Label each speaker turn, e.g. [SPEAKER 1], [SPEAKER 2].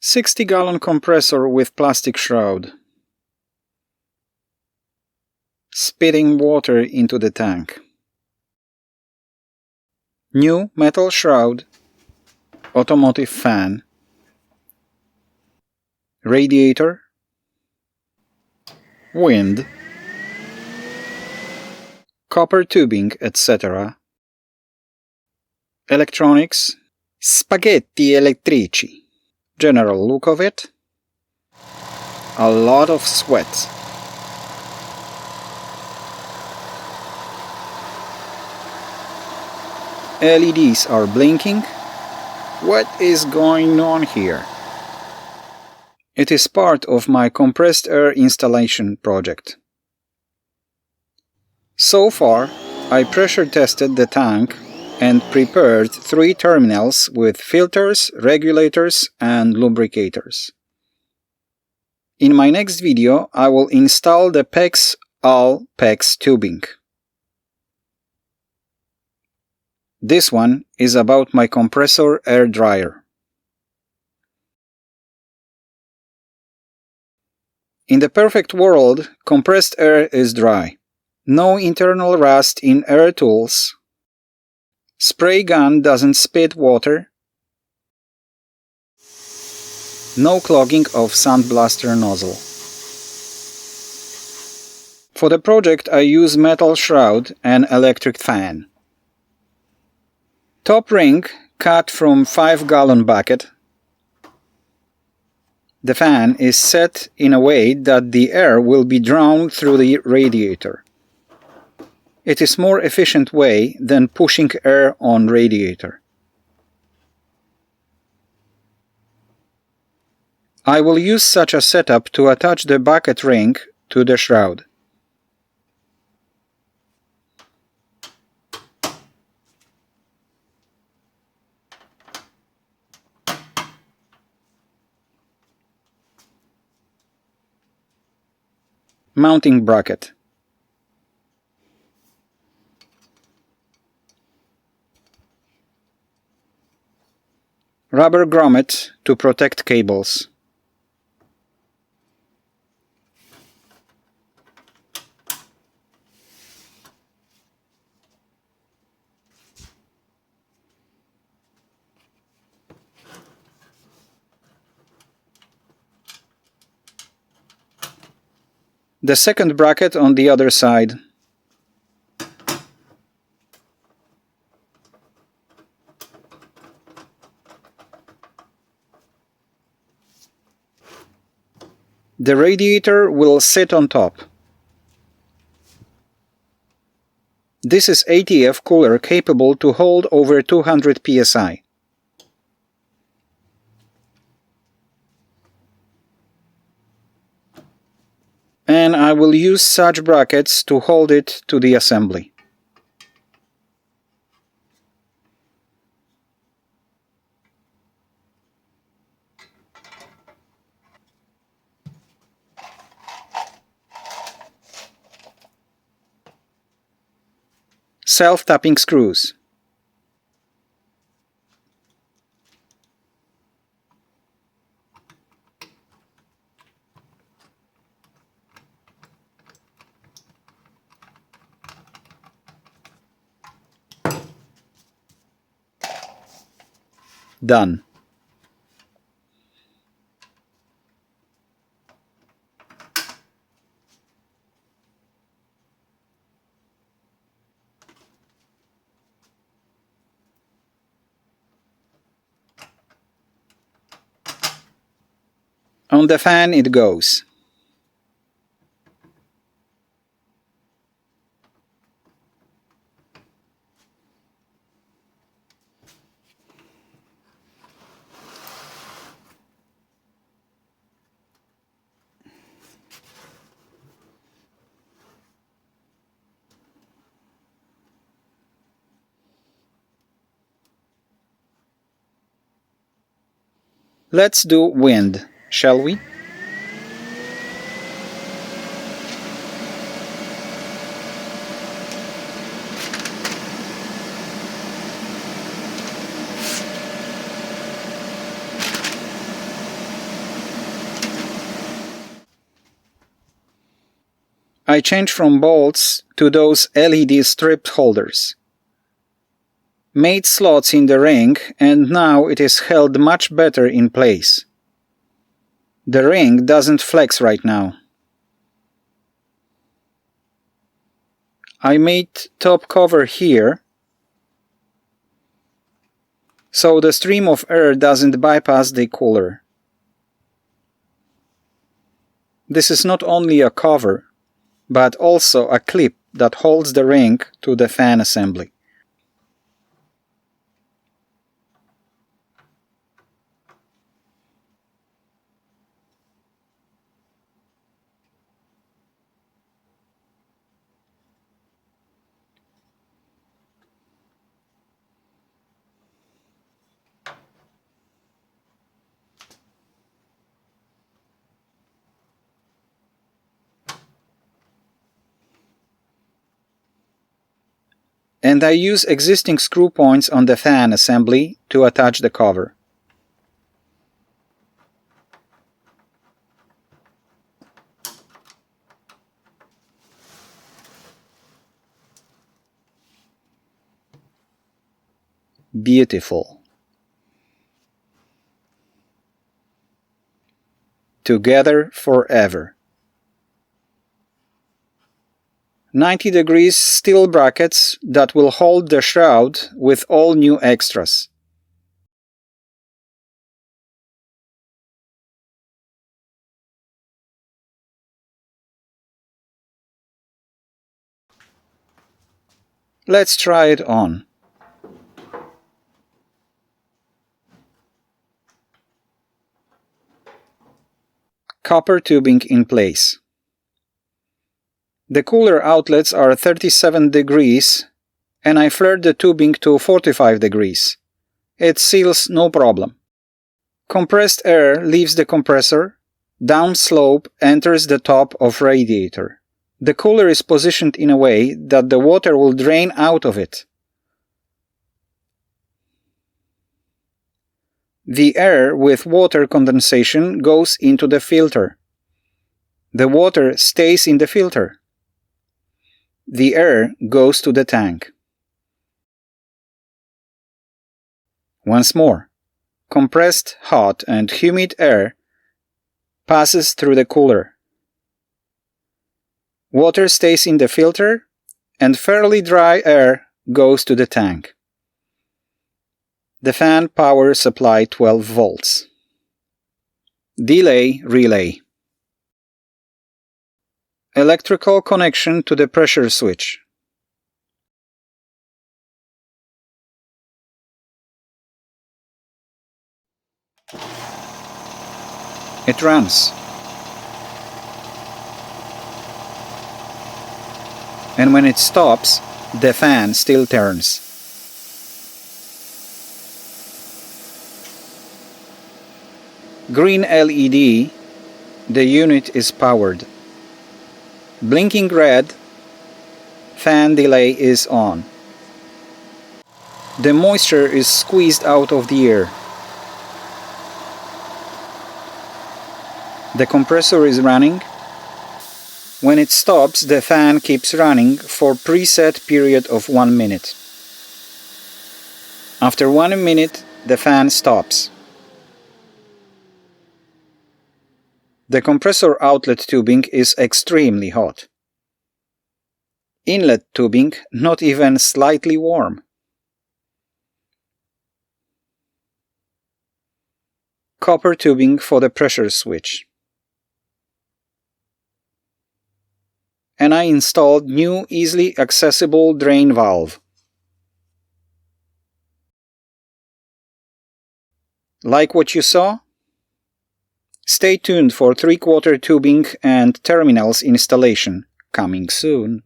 [SPEAKER 1] 60-gallon compressor with plastic shroud. Spitting water into the tank. New metal shroud. Automotive fan. Radiator. Wind. Copper tubing, etc. Electronics. Spaghetti elettrici. General look of it. A lot of sweat. LEDs are blinking. What is going on here? It is part of my compressed air installation project. So far, I pressure tested the tank and prepared 3 terminals with filters, regulators, and lubricators. In my next video, I will install the PEX tubing. This one is about my compressor air dryer. In the perfect world, compressed air is dry. No internal rust in air tools. Spray gun doesn't spit water. No clogging of sandblaster nozzle. For the project I use metal shroud and electric fan. Top ring cut from 5-gallon bucket. The fan is set in a way that the air will be drawn through the radiator. It is more efficient way than pushing air on radiator. I will use such a setup to attach the bucket ring to the shroud. Mounting bracket. Rubber grommet to protect cables. The second bracket on the other side. The radiator will sit on top. This is ATF cooler capable to hold over 200 psi. And I will use such brackets to hold it to the assembly. Self-tapping screws. Done. On the fan it goes. Let's do wind, shall we? I changed from bolts to those LED strip holders. Made slots in the ring, and now it is held much better in place. The ring doesn't flex right now. I made top cover here, so the stream of air doesn't bypass the cooler. This is not only a cover, but also a clip that holds the ring to the fan assembly. And I use existing screw points on the fan assembly to attach the cover. Beautiful. Together forever. 90 degrees steel brackets that will hold the shroud with all new extras. Let's try it on. Copper tubing in place. The cooler outlets are 37 degrees, and I flared the tubing to 45 degrees. It seals no problem. Compressed air leaves the compressor, downslope enters the top of radiator. The cooler is positioned in a way that the water will drain out of it. The air with water condensation goes into the filter. The water stays in the filter. The air goes to the tank. Once more, compressed hot and humid air passes through the cooler. Water stays in the filter, and fairly dry air goes to the tank. The fan power supply 12 volts. Delay relay. Electrical connection to the pressure switch. It runs. And when it stops, the fan still turns. Green LED, the unit is powered. Blinking red, fan delay is on. The moisture is squeezed out of the air. The compressor is running. When it stops, the fan keeps running for preset period of 1 minute. After 1 minute, the fan stops. The compressor outlet tubing is extremely hot. Inlet tubing not even slightly warm. Copper tubing for the pressure switch. And I installed new easily accessible drain valve. Like what you saw? Stay tuned for 3/4 tubing and terminals installation, coming soon.